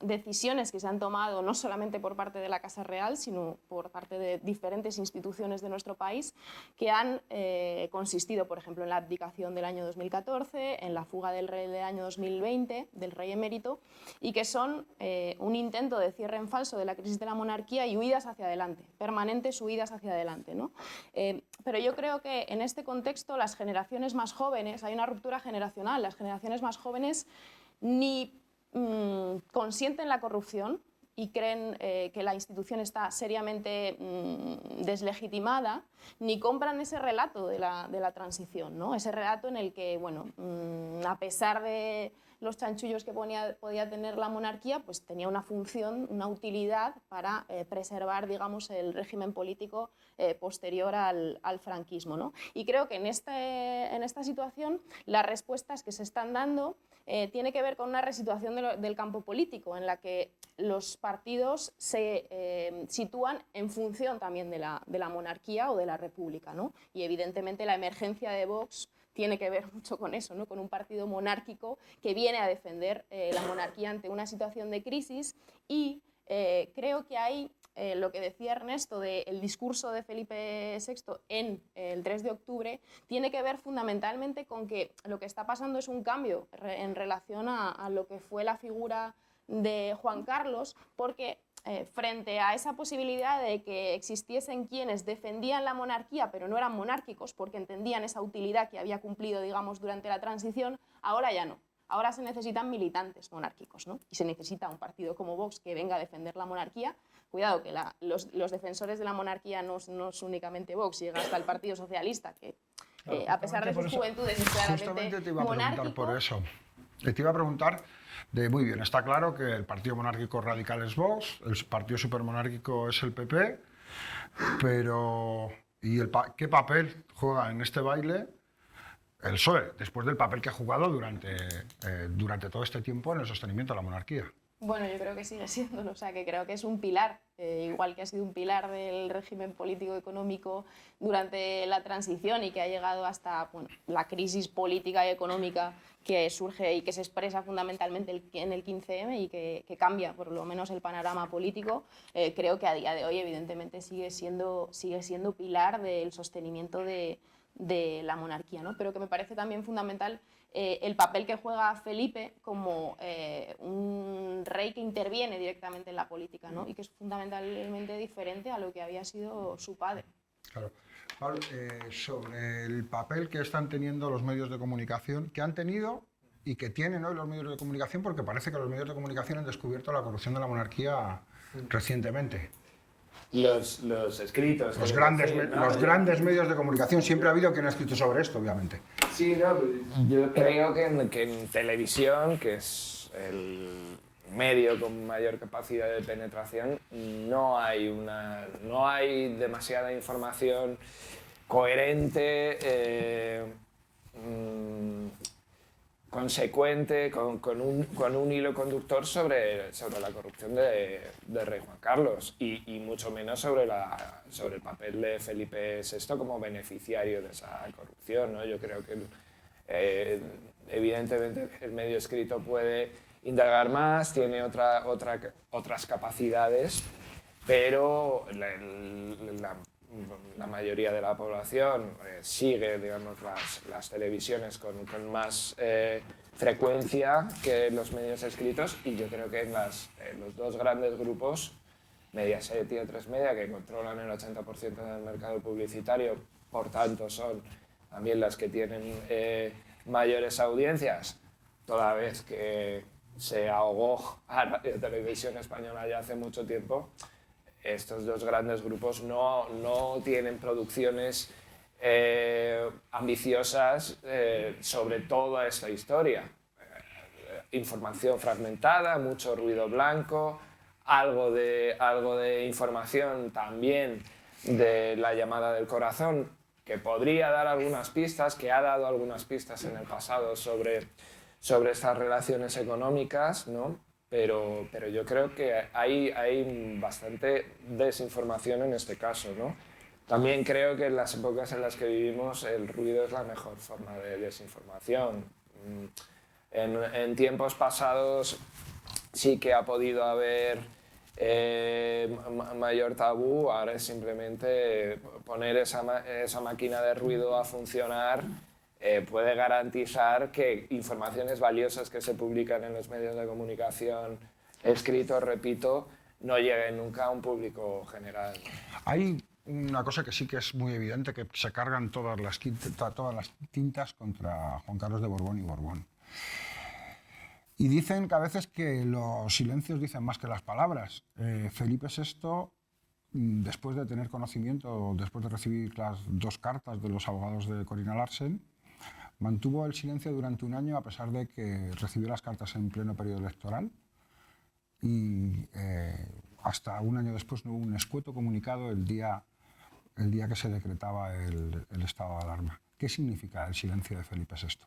decisiones que se han tomado, no solamente por parte de la Casa Real, sino por parte de diferentes instituciones de nuestro país, que han consistido, por ejemplo, en la abdicación del año 2014, en la fuga del rey del año 2020, del rey emérito, y que son un intento de cierre en falso de la crisis de la monarquía y huidas hacia adelante, permanentes huidas hacia adelante, ¿no? Pero yo creo que en este contexto las generaciones más jóvenes, hay una ruptura generacional, las generaciones más jóvenes ni consienten la corrupción y creen que la institución está seriamente deslegitimada, ni compran ese relato de la transición, ¿no? Ese relato en el que, bueno, a pesar de los chanchullos que podía tener la monarquía, pues tenía una función, una utilidad para preservar, digamos, el régimen político posterior al franquismo, ¿no? Y creo que en esta situación las respuestas que se están dando tiene que ver con una resituación del campo político, en la que los partidos se sitúan en función también de la monarquía o de la república, ¿no? Y evidentemente la emergencia de Vox tiene que ver mucho con eso, ¿no? Con un partido monárquico que viene a defender la monarquía ante una situación de crisis y creo que hay lo que decía Ernesto del discurso de Felipe VI en el 3 de octubre tiene que ver fundamentalmente con que lo que está pasando es un cambio en relación a lo que fue la figura de Juan Carlos, porque frente a esa posibilidad de que existiesen quienes defendían la monarquía pero no eran monárquicos porque entendían esa utilidad que había cumplido, digamos, durante la transición, ahora ya no. Ahora se necesitan militantes monárquicos, ¿no? Y se necesita un partido como Vox que venga a defender la monarquía. Cuidado, que los defensores de la monarquía no es únicamente Vox, llega hasta el Partido Socialista, que a pesar de sus juventudes es claramente justamente te iba a preguntar monárquico. por eso. Te iba a preguntar muy bien, está claro que el partido monárquico radical es Vox, el partido supermonárquico es el PP, pero ¿qué papel juega en este baile el PSOE, después del papel que ha jugado durante todo este tiempo en el sostenimiento de la monarquía? Bueno, yo creo que sigue siéndolo, o sea, que creo que es un pilar, igual que ha sido un pilar del régimen político-económico durante la transición y que ha llegado hasta la crisis política y económica que surge y que se expresa fundamentalmente en el 15M y que cambia por lo menos el panorama político. Creo que a día de hoy evidentemente sigue siendo pilar del sostenimiento de la monarquía, ¿no? Pero que me parece también fundamental el papel que juega Felipe como un rey que interviene directamente en la política, ¿no? Y que es fundamentalmente diferente a lo que había sido su padre. Claro. Pablo, sobre el papel que están teniendo los medios de comunicación, que han tenido y que tienen hoy los medios de comunicación, porque parece que los medios de comunicación han descubierto la corrupción de la monarquía recientemente. Los escritos. Los grandes medios de comunicación. Siempre ha habido quien ha escrito sobre esto, obviamente. Sí, no, yo creo que en televisión, que es el medio con mayor capacidad de penetración, no hay demasiada información coherente, consecuente, con un hilo conductor sobre la corrupción de rey Juan Carlos y mucho menos sobre el papel de Felipe VI como beneficiario de esa corrupción, ¿no? Yo creo que evidentemente el medio escrito puede indagar más, tiene otras capacidades, pero la mayoría de la población sigue, digamos, las televisiones con más frecuencia que los medios escritos, y yo creo que en los dos grandes grupos Mediaset y A3 Media, que controlan el 80% del mercado publicitario, por tanto son también las que tienen mayores audiencias, toda vez que se ahogó a Radio Televisión Española ya hace mucho tiempo. Estos dos grandes grupos no tienen producciones ambiciosas sobre toda esta historia. Información fragmentada, mucho ruido blanco, algo de información también de la llamada del corazón, que podría dar algunas pistas, que ha dado algunas pistas en el pasado sobre estas relaciones económicas, ¿no? Pero yo creo que hay bastante desinformación en este caso, ¿no? También creo que en las épocas en las que vivimos el ruido es la mejor forma de desinformación. En tiempos pasados sí que ha podido haber mayor tabú, ahora es simplemente poner esa máquina de ruido a funcionar. Puede garantizar que informaciones valiosas que se publican en los medios de comunicación escritos, repito, no lleguen nunca a un público general. Hay una cosa que sí que es muy evidente, que se cargan todas las tintas contra Juan Carlos de Borbón y Borbón. Y dicen que a veces que los silencios dicen más que las palabras. Felipe VI, después de tener conocimiento, después de recibir las 2 cartas de los abogados de Corina Larsen, mantuvo el silencio durante un año a pesar de que recibió las cartas en pleno periodo electoral y hasta un año después no hubo un escueto comunicado el día que se decretaba el estado de alarma. ¿Qué significa el silencio de Felipe VI?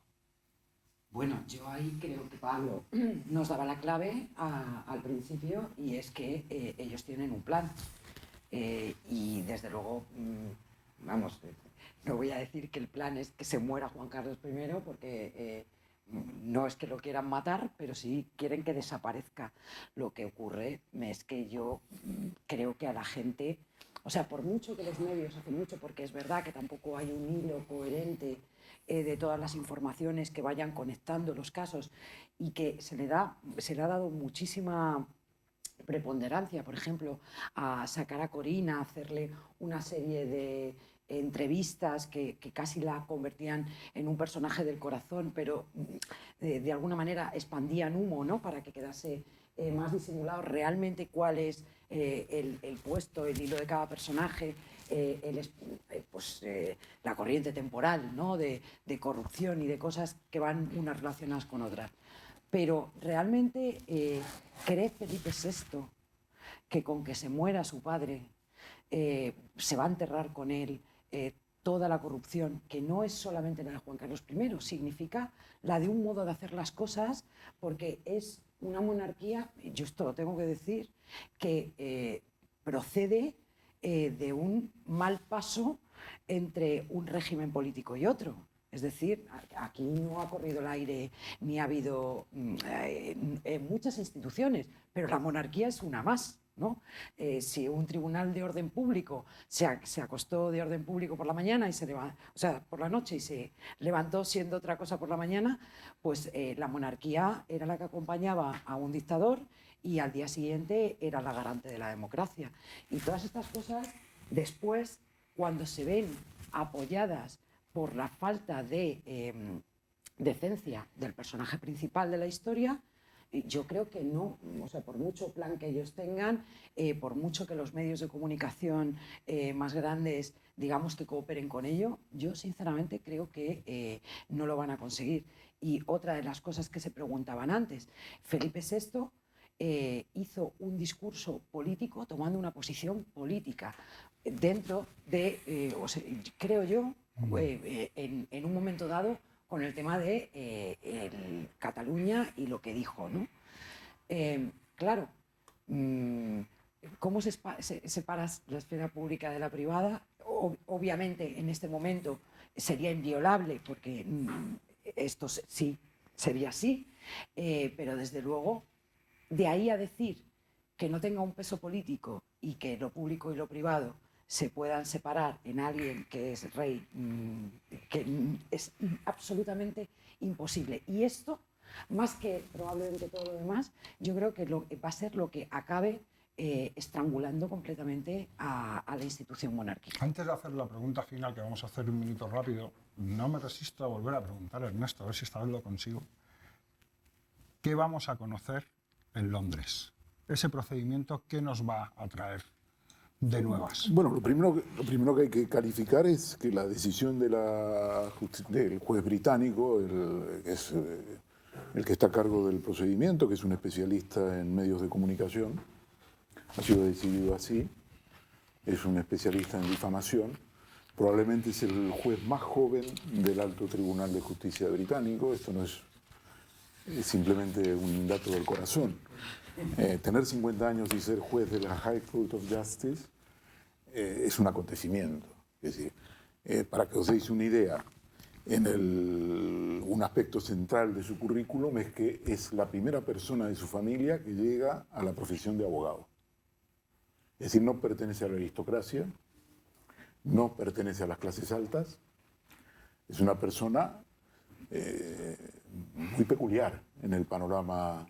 Bueno, yo ahí creo que Pablo nos daba la clave al principio, y es que ellos tienen un plan. Y desde luego, vamos, no voy a decir que el plan es que se muera Juan Carlos I, porque no es que lo quieran matar, pero sí quieren que desaparezca. Lo que ocurre es que yo creo que a la gente, o sea, por mucho que los medios hacen mucho, porque es verdad que tampoco hay un hilo coherente de todas las informaciones que vayan conectando los casos, y que se le ha dado muchísima preponderancia, por ejemplo, a sacar a Corina, a hacerle una serie de entrevistas que casi la convertían en un personaje del corazón, pero de alguna manera expandían humo, ¿no?, para que quedase más disimulado realmente cuál es el puesto, el hilo de cada personaje, la corriente temporal, ¿no?, de corrupción y de cosas que van unas relacionadas con otras. Pero realmente cree Felipe VI que con que se muera su padre se va a enterrar con él toda la corrupción, que no es solamente la de Juan Carlos I, significa la de un modo de hacer las cosas, porque es una monarquía, yo esto lo tengo que decir, que procede de un mal paso entre un régimen político y otro. Es decir, aquí no ha corrido el aire ni ha habido muchas instituciones, pero la monarquía es una más, ¿no? Si un tribunal de orden público se acostó de orden público por la mañana y por la noche, y se levantó siendo otra cosa por la mañana, pues la monarquía era la que acompañaba a un dictador y al día siguiente era la garante de la democracia. Y todas estas cosas, después, cuando se ven apoyadas por la falta de decencia del personaje principal de la historia, yo creo que no, o sea, por mucho plan que ellos tengan, por mucho que los medios de comunicación más grandes, digamos, que cooperen con ello, yo sinceramente creo que no lo van a conseguir. Y otra de las cosas que se preguntaban antes, Felipe VI hizo un discurso político tomando una posición política dentro de, creo yo, en un momento dado, con el tema de Cataluña y lo que dijo, ¿no? Claro, ¿cómo se separa la esfera pública de la privada? Obviamente, en este momento sería inviolable, porque esto sí sería así, pero desde luego, de ahí a decir que no tenga un peso político y que lo público y lo privado se puedan separar en alguien que es rey, que es absolutamente imposible. Y esto, más que probablemente todo lo demás, yo creo que va a ser lo que acabe estrangulando completamente a la institución monárquica. Antes de hacer la pregunta final, que vamos a hacer un minuto rápido, no me resisto a volver a preguntar a Ernesto, a ver si esta vez lo consigo. ¿Qué vamos a conocer en Londres? Ese procedimiento, ¿qué nos va a traer de nuevas? Bueno, lo primero que hay que calificar es que la decisión del juez británico, el que está a cargo del procedimiento, que es un especialista en medios de comunicación, ha sido decidido así, es un especialista en difamación, probablemente es el juez más joven del Alto Tribunal de Justicia británico, esto no es simplemente un dato del corazón. Tener 50 años y ser juez de la High Court of Justice es un acontecimiento. Es decir, para que os deis una idea, un aspecto central de su currículum es que es la primera persona de su familia que llega a la profesión de abogado. Es decir, no pertenece a la aristocracia, no pertenece a las clases altas, es una persona muy peculiar en el panorama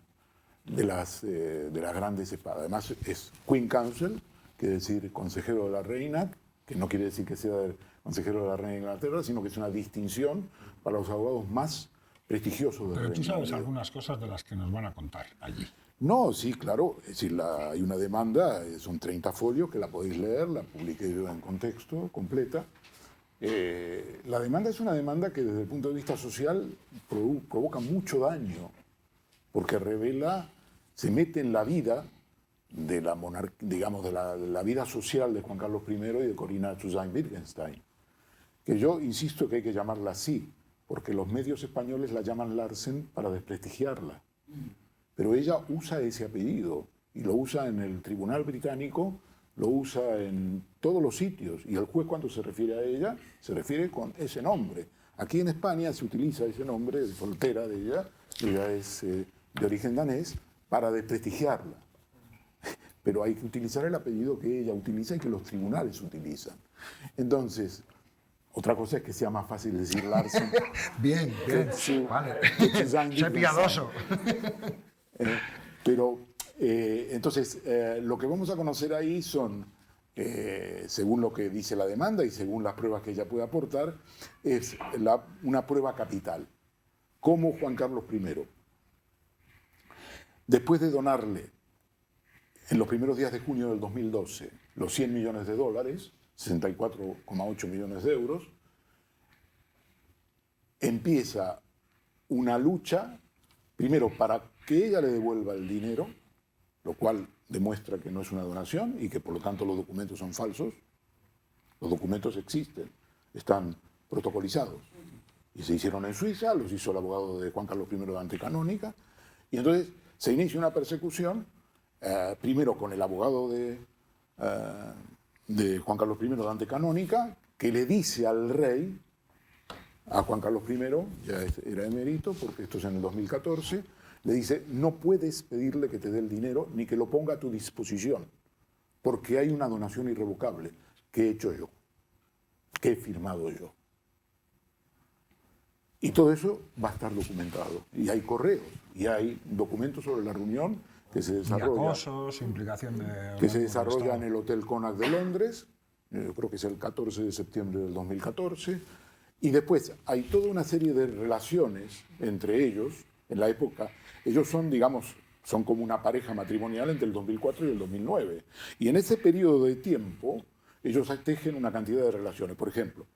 de las grandes espadas. Además es Queen Counsel, que es decir, consejero de la reina, que no quiere decir que sea el consejero de la reina de Inglaterra, sino que es una distinción para los abogados más prestigiosos del Reino Pero tú sabes Unido. algunas cosas de las que nos van a contar allí. No, sí, claro. Es decir, hay una demanda, son 30 folios que la podéis leer, la publiqué yo en contexto, completa. La demanda es una demanda que desde el punto de vista social provoca mucho daño, porque revela, se mete en la vida de la digamos, de la vida social de Juan Carlos I y de Corina Thyssen-Wittgenstein, que yo insisto que hay que llamarla así, porque los medios españoles la llaman Larsen para desprestigiarla. Pero ella usa ese apellido y lo usa en el tribunal británico, lo usa en todos los sitios. Y el juez, cuando se refiere a ella, se refiere con ese nombre. Aquí en España se utiliza ese nombre de soltera de ella es de origen danés, para desprestigiarla. Pero hay que utilizar el apellido que ella utiliza y que los tribunales utilizan. Entonces, otra cosa es que sea más fácil decir Larsen. Bien, vale. Sé piadoso. Pero, entonces, lo que vamos a conocer ahí son, según lo que dice la demanda y según las pruebas que ella puede aportar, es una prueba capital. ¿Cómo Juan Carlos I, después de donarle en los primeros días de junio del 2012 los 100 millones de dólares, 64,8 millones de euros, empieza una lucha, primero para que ella le devuelva el dinero, lo cual demuestra que no es una donación y que por lo tanto los documentos son falsos. Los documentos existen, están protocolizados y se hicieron en Suiza, los hizo el abogado de Juan Carlos I de Antecanónica, y entonces se inicia una persecución, primero con el abogado de Juan Carlos I de Antecanónica, que le dice al rey, a Juan Carlos I, ya era emérito, porque esto es en el 2014, le dice, no puedes pedirle que te dé el dinero ni que lo ponga a tu disposición, porque hay una donación irrevocable que he hecho yo, que he firmado yo. Y todo eso va a estar documentado. Y hay correos, y hay documentos sobre la reunión que se desarrolla, Acosos, implicación de... que se desarrolla en el Hotel Connaught de Londres, creo que es el 14 de septiembre del 2014, y después hay toda una serie de relaciones entre ellos, en la época, ellos son, digamos, son como una pareja matrimonial entre el 2004 y el 2009, y en ese periodo de tiempo ellos tejen una cantidad de relaciones. Por ejemplo,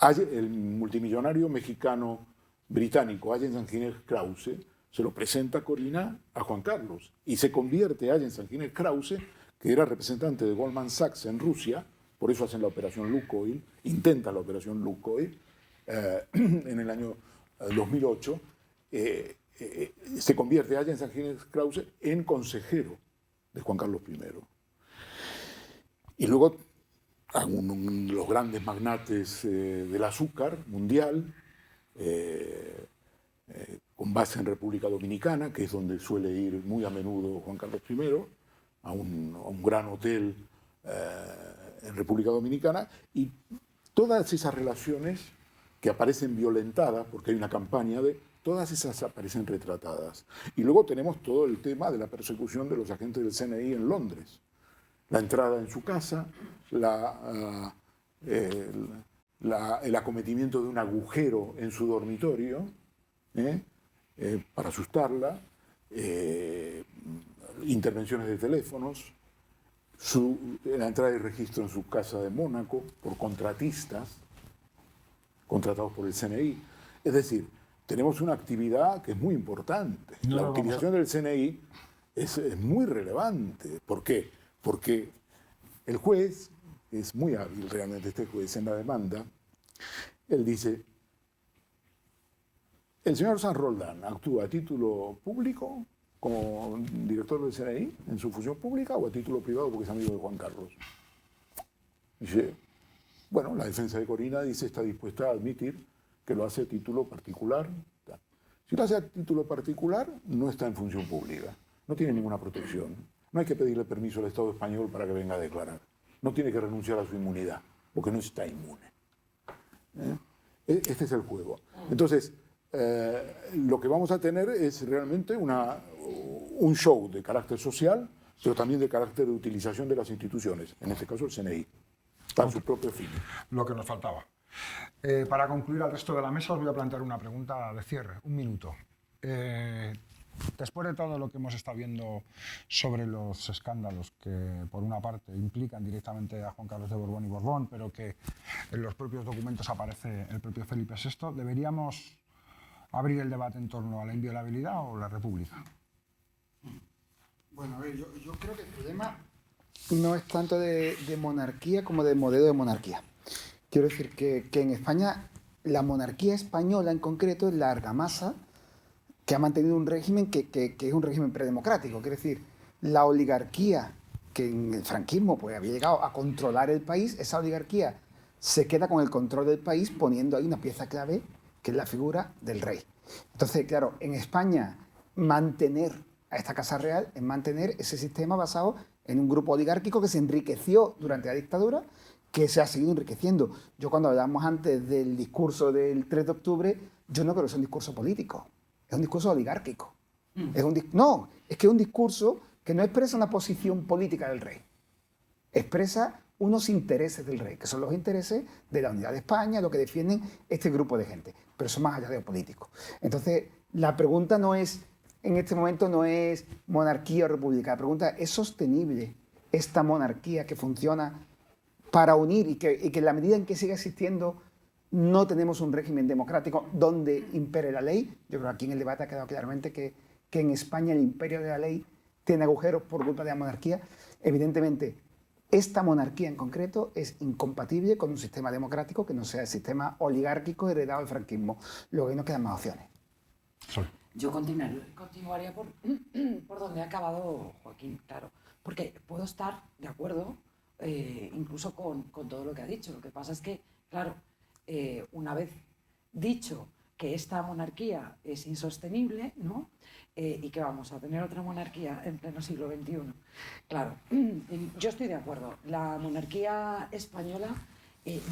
el multimillonario mexicano británico Allen Sanguiner Krause se lo presenta a Corina a Juan Carlos y se convierte Allen Sanguiner Krause, que era representante de Goldman Sachs en Rusia, por eso hacen la operación Lukoil, intentan la operación Lukoil en el año 2008, se convierte Allen Sanguiner Krause en consejero de Juan Carlos I. Y luego los grandes magnates del azúcar mundial, con base en República Dominicana, que es donde suele ir muy a menudo Juan Carlos I, a un gran hotel en República Dominicana, y todas esas relaciones que aparecen violentadas, porque hay una campaña de todas esas aparecen retratadas. Y luego tenemos todo el tema de la persecución de los agentes del CNI en Londres. La entrada en su casa, el acometimiento de un agujero en su dormitorio para asustarla, intervenciones de teléfonos, la entrada y registro en su casa de Mónaco por contratistas contratados por el CNI. Es decir, tenemos una actividad que es muy importante. La utilización del CNI es muy relevante. ¿Por qué? Porque el juez es muy hábil realmente, este juez en la demanda. Él dice, el señor San Roldán actúa a título público como director del CNI en su función pública o a título privado porque es amigo de Juan Carlos. Dice, bueno, la defensa de Corina dice está dispuesta a admitir que lo hace a título particular. Si lo hace a título particular, no está en función pública, no tiene ninguna protección. No hay que pedirle permiso al Estado español para que venga a declarar. No tiene que renunciar a su inmunidad, porque no está inmune. Este es el juego. Entonces, lo que vamos a tener es realmente un show de carácter social, pero también de carácter de utilización de las instituciones, en este caso el CNI, para sus propios fines. Lo que nos faltaba. Para concluir al resto de la mesa os voy a plantear una pregunta de cierre, un minuto. Después de todo lo que hemos estado viendo sobre los escándalos que, por una parte, implican directamente a Juan Carlos de Borbón y Borbón, pero que en los propios documentos aparece el propio Felipe VI, ¿deberíamos abrir el debate en torno a la inviolabilidad o la República? Bueno, a ver, yo creo que el problema no es tanto de monarquía como de modelo de monarquía. Quiero decir que en España, la monarquía española en concreto es la argamasa que ha mantenido un régimen que es un régimen predemocrático. Quiero decir, la oligarquía que en el franquismo pues, había llegado a controlar el país, esa oligarquía se queda con el control del país poniendo ahí una pieza clave que es la figura del rey. Entonces, claro, en España mantener a esta Casa Real es mantener ese sistema basado en un grupo oligárquico que se enriqueció durante la dictadura, que se ha seguido enriqueciendo. Yo cuando hablamos antes del discurso del 3 de octubre, yo no creo que sea un discurso político, es un discurso oligárquico. No, es que es un discurso que no expresa una posición política del rey, expresa unos intereses del rey, que son los intereses de la unidad de España, lo que defienden este grupo de gente, pero eso más allá de lo político. Entonces, la pregunta no es, en este momento no es monarquía o república, la pregunta es sostenible esta monarquía que funciona para unir y que en la medida en que siga existiendo no tenemos un régimen democrático donde impere la ley. Yo creo que aquí en el debate ha quedado claramente que en España el imperio de la ley tiene agujeros por culpa de la monarquía. Evidentemente, esta monarquía en concreto es incompatible con un sistema democrático que no sea el sistema oligárquico heredado del franquismo. Luego ahí nos quedan más opciones. Yo continuaría por donde ha acabado Joaquín, claro, porque puedo estar de acuerdo incluso con todo lo que ha dicho. Lo que pasa es que, claro, una vez dicho que esta monarquía es insostenible, ¿no? Y que vamos a tener otra monarquía en pleno siglo XXI. Claro, yo estoy de acuerdo. La monarquía española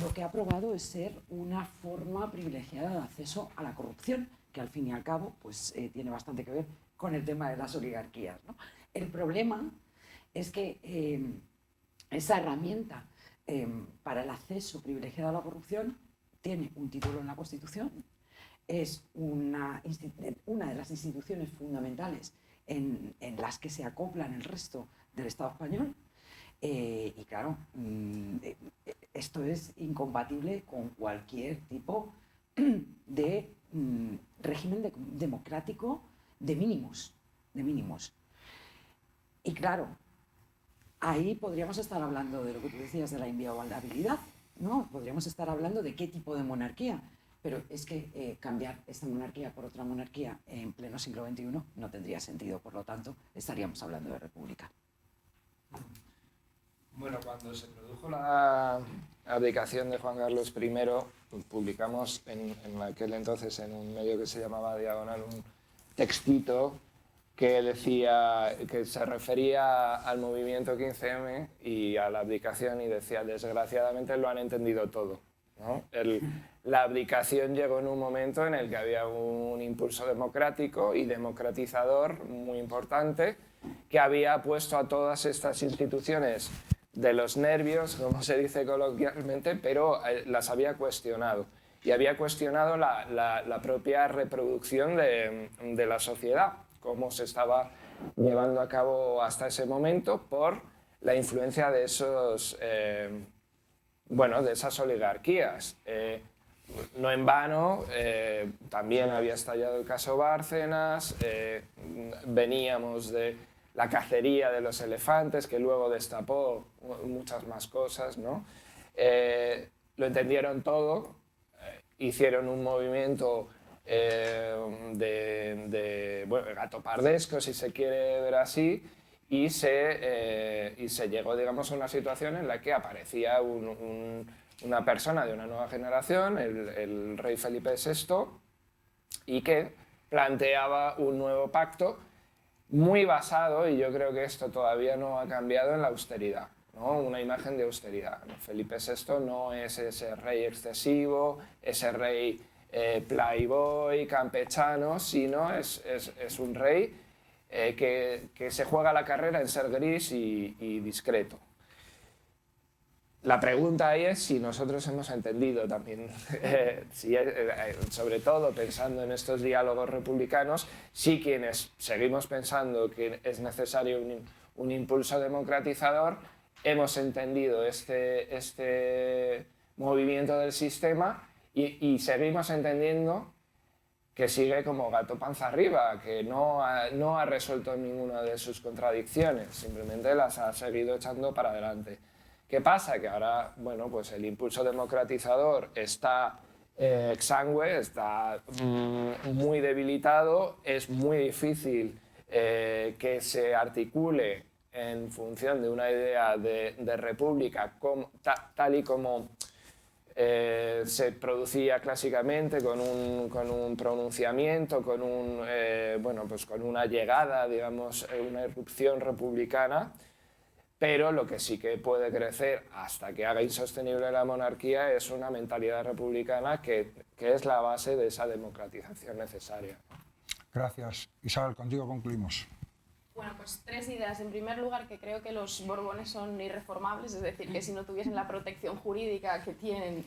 lo que ha probado es ser una forma privilegiada de acceso a la corrupción, que al fin y al cabo pues, tiene bastante que ver con el tema de las oligarquías, ¿no? El problema es que esa herramienta para el acceso privilegiado a la corrupción tiene un título en la Constitución, es una de las instituciones fundamentales en las que se acoplan el resto del Estado español y claro, esto es incompatible con cualquier tipo de régimen democrático de mínimos. Y claro, ahí podríamos estar hablando de lo que tú decías de la inviolabilidad, ¿no? Podríamos estar hablando de qué tipo de monarquía, pero es que cambiar esta monarquía por otra monarquía en pleno siglo XXI no tendría sentido, por lo tanto estaríamos hablando de república. Bueno, cuando se produjo la abdicación de Juan Carlos I, publicamos en aquel entonces en un medio que se llamaba Diagonal un textito que decía, que se refería al movimiento 15M y a la abdicación y decía, desgraciadamente lo han entendido todo. ¿no? La abdicación llegó en un momento en el que había un impulso democrático y democratizador muy importante que había puesto a todas estas instituciones de los nervios, como se dice coloquialmente, pero las había cuestionado. Y había cuestionado la propia reproducción de la sociedad, cómo se estaba llevando a cabo hasta ese momento por la influencia de esos, de esas oligarquías. No en vano, también había estallado el caso Bárcenas, veníamos de la cacería de los elefantes, que luego destapó muchas más cosas, ¿no? Lo entendieron todo, hicieron un movimiento gatopardesco, si se quiere ver así, y se llegó, digamos, a una situación en la que aparecía una persona de una nueva generación, el rey Felipe VI, y que planteaba un nuevo pacto muy basado, y yo creo que esto todavía no ha cambiado, en la austeridad, ¿no? Una imagen de austeridad. Felipe VI no es ese rey excesivo, ese rey playboy, campechano, sino es un rey que se juega la carrera en ser gris y discreto. La pregunta ahí es si nosotros hemos entendido también, sobre todo pensando en estos diálogos republicanos, si quienes seguimos pensando que es necesario un impulso democratizador, hemos entendido este movimiento del sistema y seguimos entendiendo que sigue como gato panza arriba, que no ha resuelto ninguna de sus contradicciones, simplemente las ha seguido echando para adelante. ¿Qué pasa? Que ahora, pues el impulso democratizador está exangüe, está muy debilitado, es muy difícil que se articule en función de una idea de república tal y como se producía clásicamente, con un pronunciamiento, con una llegada, digamos, una irrupción republicana. Pero lo que sí que puede crecer hasta que haga insostenible la monarquía es una mentalidad republicana que es la base de esa democratización necesaria. Gracias. Isabel, contigo concluimos. Bueno, pues 3 ideas. En primer lugar, que creo que los Borbones son irreformables, es decir, que si no tuviesen la protección jurídica que tienen,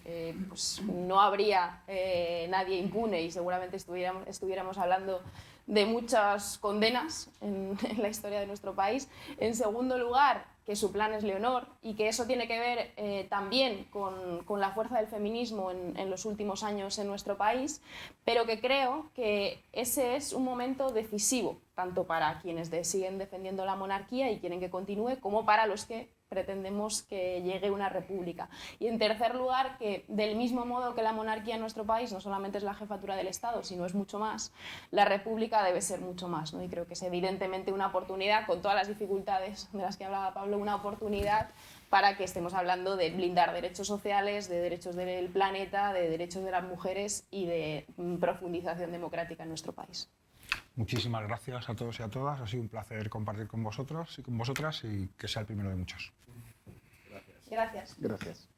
pues no habría nadie impune y seguramente estuviéramos hablando de muchas condenas en la historia de nuestro país. En segundo lugar, que su plan es Leonor y que eso tiene que ver también con la fuerza del feminismo en los últimos años en nuestro país, pero que creo que ese es un momento decisivo, tanto para quienes siguen defendiendo la monarquía y quieren que continúe, como para los que pretendemos que llegue una república. Y en tercer lugar, que del mismo modo que la monarquía en nuestro país no solamente es la jefatura del Estado, sino es mucho más, la república debe ser mucho más, ¿no? Y creo que es evidentemente una oportunidad, con todas las dificultades de las que hablaba Pablo, una oportunidad para que estemos hablando de blindar derechos sociales, de derechos del planeta, de derechos de las mujeres y de profundización democrática en nuestro país. Muchísimas gracias a todos y a todas. Ha sido un placer compartir con vosotros y con vosotras y que sea el primero de muchos. Gracias. Gracias.